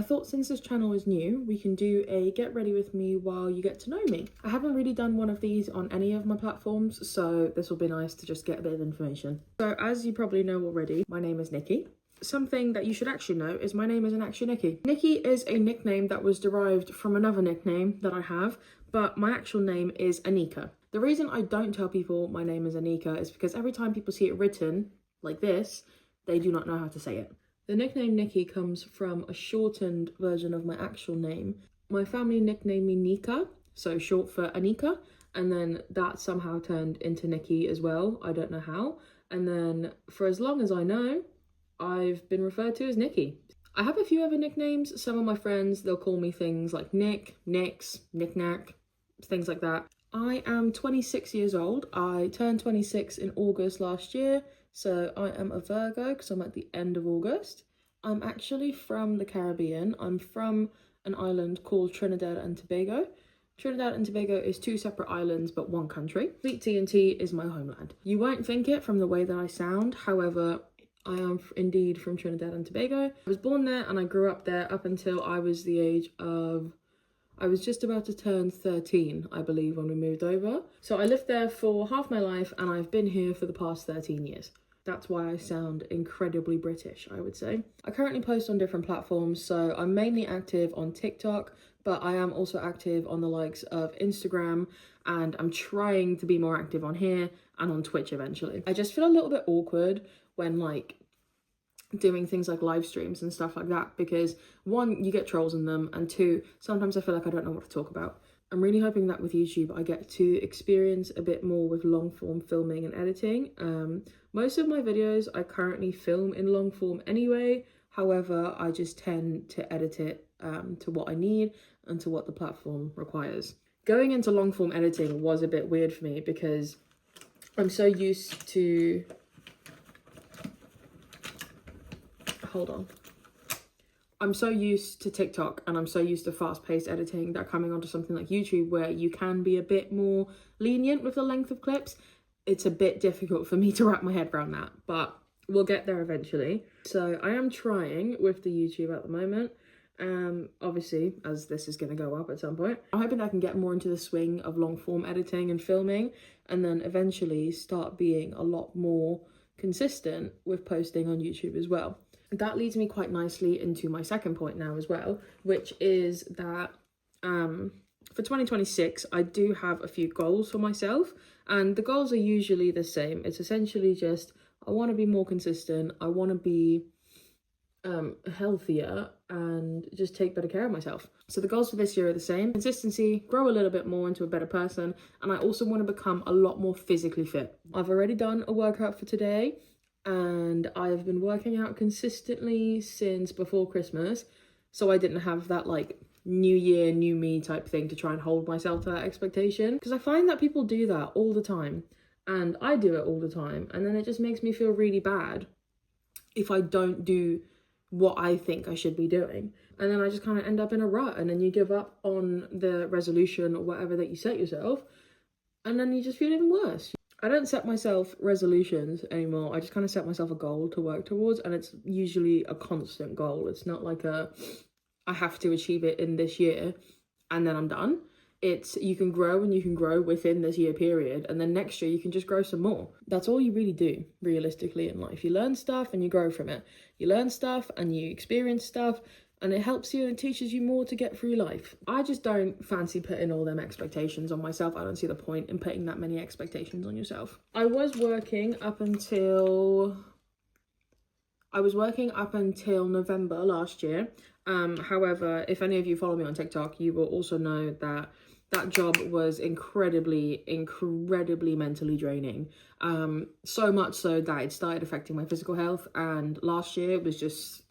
thought since this channel is new, we can do a get ready with me while you get to know me. I haven't really done one of these on any of my platforms, so this will be nice to just get a bit of information. So as you probably know already, my name is Nikki. Something that you should actually know is my name isn't actually Nikki. Nikki is a nickname that was derived from another nickname that I have, but my actual name is Anika. The reason I don't tell people my name is Anika is because every time people see it written like this, they do not know how to say it. The nickname Nikki comes from a shortened version of my actual name. My family nicknamed me Nika, so short for Anika, and then that somehow turned into Nikki as well. I don't know how. And then for as long as I know, I've been referred to as Nikki. I have a few other nicknames. Some of my friends, they'll call me things like Nick, Nix, Knick-Knack, things like that. I am 26 years old. I turned 26 in August last year, so I am a Virgo because I'm at the end of August. I'm actually from the Caribbean. I'm from an island called Trinidad and Tobago. Trinidad and Tobago is 2 separate islands but 1 country. Sweet TNT is my homeland. You won't think it from the way that I sound, however, I am indeed from Trinidad and Tobago. I was born there and I grew up there up until I was the age of, I was just about to turn 13, I believe, when we moved over. So I lived there for half my life and I've been here for the past 13 years. That's why I sound incredibly British, I would say. I currently post on different platforms, so I'm mainly active on TikTok, but I am also active on the likes of Instagram, and I'm trying to be more active on here and on Twitch eventually. I just feel a little bit awkward when like doing things like live streams and stuff like that, because 1, you get trolls in them, and 2, sometimes I feel like I don't know what to talk about. I'm really hoping that with YouTube I get to experience a bit more with long form filming and editing. Most of my videos I currently film in long form anyway, however I just tend to edit it to what I need and to what the platform requires. Going into long form editing was a bit weird for me because I'm so used to... Hold on. I'm so used to TikTok and I'm so used to fast-paced editing that coming onto something like YouTube where you can be a bit more lenient with the length of clips, it's a bit difficult for me to wrap my head around that, but we'll get there eventually. So I am trying with the YouTube at the moment, obviously as this is going to go up at some point. I'm hoping I can get more into the swing of long-form editing and filming, and then eventually start being a lot more consistent with posting on YouTube as well. That leads me quite nicely into my second point now as well, which is that for 2026, I do have a few goals for myself, and the goals are usually the same. It's essentially just, I want to be more consistent, I want to be healthier, and just take better care of myself. So the goals for this year are the same: consistency, grow a little bit more into a better person, and I also want to become a lot more physically fit. I've already done a workout for today, and I've been working out consistently since before Christmas, so I didn't have that like new year, new me type thing to try and hold myself to that expectation, because I find that people do that all the time, and I do it all the time, and then it just makes me feel really bad if I don't do what I think I should be doing, and then I just kind of end up in a rut, and then you give up on the resolution or whatever that you set yourself, and then you just feel even worse. I don't set myself resolutions anymore. I just kind of set myself a goal to work towards, and it's usually a constant goal. It's not like I have to achieve it in this year and then I'm done. It's you can grow, and you can grow within this year period, and then next year you can just grow some more. That's all you really do realistically in life. You learn stuff and you grow from it. You learn stuff and you experience stuff, and it helps you and teaches you more to get through life. I just don't fancy putting all them expectations on myself. I don't see the point in putting that many expectations on yourself. I was working up until November last year. However, if any of you follow me on TikTok, you will also know that that job was incredibly mentally draining. So much so that it started affecting my physical health, and last year it was just,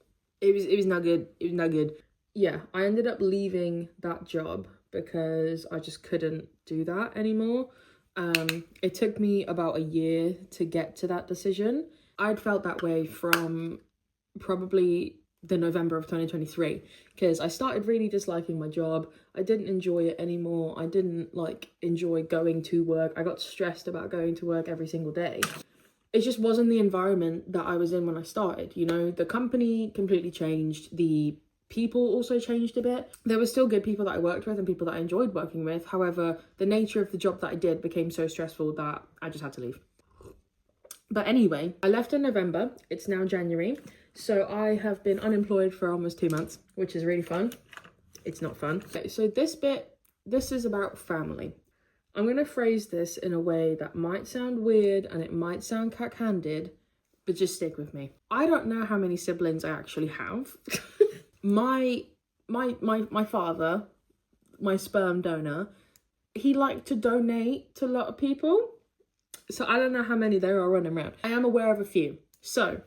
it was not good. It was not good. Yeah, I ended up leaving that job because I just couldn't do that anymore. It took me about a year to get to that decision. I'd felt that way from probably the November of 2023, because I started really disliking my job. I didn't enjoy it anymore. I didn't like enjoy going to work. I got stressed about going to work every single day. It just wasn't the environment that I was in when I started. You know, the company completely changed. The people also changed a bit. There were still good people that I worked with and people that I enjoyed working with. However, the nature of the job that I did became so stressful that I just had to leave. But anyway, I left in November. It's now January. So I have been unemployed for almost 2 months, which is really fun. It's not fun. Okay, so this is about family. I'm going to phrase this in a way that might sound weird and it might sound cack-handed, but just stick with me. I don't know how many siblings I actually have. my father, my sperm donor, he liked to donate to a lot of people. So I don't know how many there are running around. I am aware of a few. So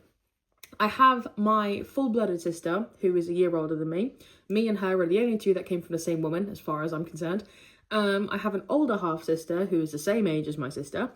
I have my full-blooded sister, who is a year older than me. Me and her are the only two that came from the same woman, as far as I'm concerned. I have an older half-sister who is the same age as my sister.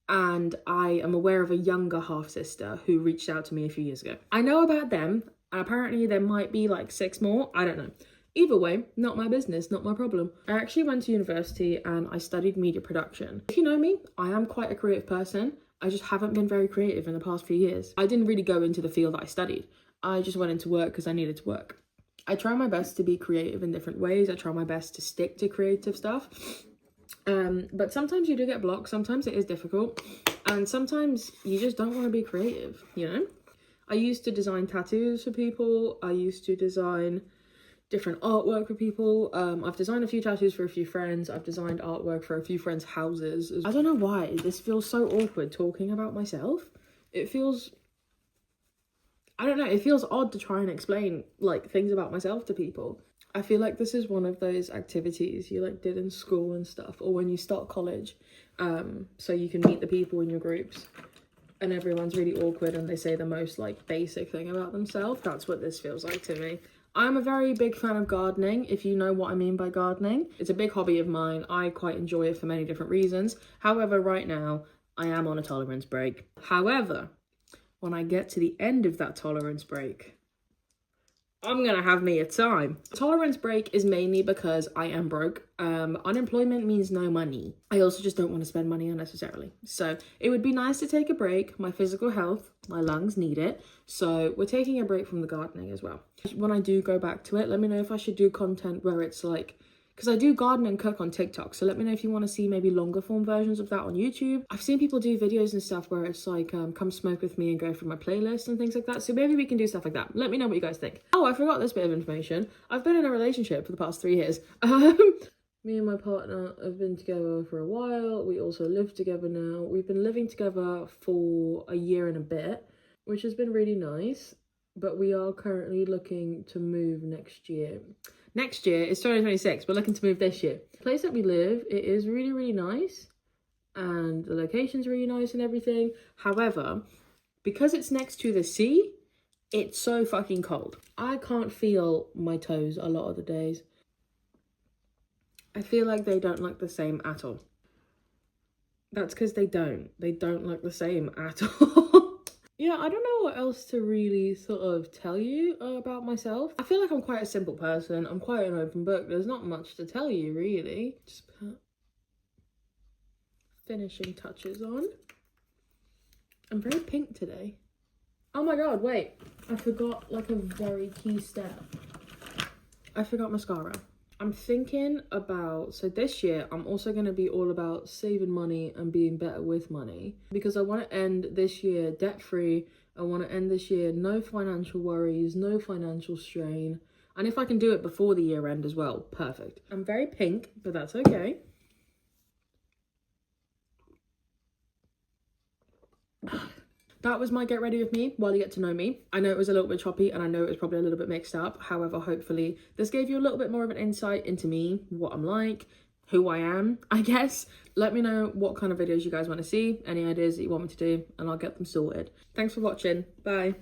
And I am aware of a younger half-sister who reached out to me a few years ago. I know about them. Apparently there might be like 6 more. I don't know. Either way, not my business, not my problem. I actually went to university and I studied media production. If you know me, I am quite a creative person. I just haven't been very creative in the past few years. I didn't really go into the field that I studied. I just went into work because I needed to work. I try my best to be creative in different ways. I try my best to stick to creative stuff. But sometimes you do get blocked. Sometimes it is difficult. And sometimes you just don't want to be creative, you know? I used to design tattoos for people. I used to design different artwork for people. I've designed a few tattoos for a few friends. I've designed artwork for a few friends' houses. I don't know why this feels so awkward talking about myself. It feels, I don't know, it feels odd to try and explain like things about myself to people. I feel like this is one of those activities you like did in school and stuff, or when you start college, so you can meet the people in your groups and everyone's really awkward and they say the most like basic thing about themselves. That's what this feels like to me. I'm a very big fan of gardening, if you know what I mean by gardening. It's a big hobby of mine. I quite enjoy it for many different reasons. However, right now, I am on a tolerance break. However, when I get to the end of that tolerance break, I'm gonna have me a time. Tolerance break is mainly because I am broke. Unemployment means no money. I also just don't want to spend money unnecessarily. So it would be nice to take a break. My physical health, my lungs need it. So we're taking a break from the gardening as well. When I do go back to it, let me know if I should do content where it's like, because I do garden and cook on TikTok. So let me know if you want to see maybe longer form versions of that on YouTube. I've seen people do videos and stuff where it's like, come smoke with me and go through my playlist and things like that. So maybe we can do stuff like that. Let me know what you guys think. Oh, I forgot this bit of information. I've been in a relationship for the past 3 years. Me and my partner have been together for a while. We also live together now. We've been living together for a year and a bit, which has been really nice. But we are currently looking to move next year. Next year, it's 2026, we're looking to move this year. The place that we live, it is really, really nice. And the location's really nice and everything. However, because it's next to the sea, it's so fucking cold. I can't feel my toes a lot of the days. I feel like they don't look the same at all. That's because they don't. They don't look the same at all. Yeah, I don't know what else to really sort of tell you about myself. I feel like I'm quite a simple person. I'm quite an open book. There's not much to tell you, really. Just put finishing touches on. I'm very pink today. Oh my god, wait. I forgot like a very key step. I forgot mascara. I'm thinking about, so this year I'm also going to be all about saving money and being better with money, because I want to end this year debt free. I want to end this year no financial worries, no financial strain, and if I can do it before the year end as well, perfect. I'm very pink, but that's okay. That was my get ready with me while you get to know me. I know it was a little bit choppy and I know it was probably a little bit mixed up. However, hopefully this gave you a little bit more of an insight into me, what I'm like, who I am, I guess. Let me know what kind of videos you guys want to see, any ideas that you want me to do, and I'll get them sorted. Thanks for watching. Bye.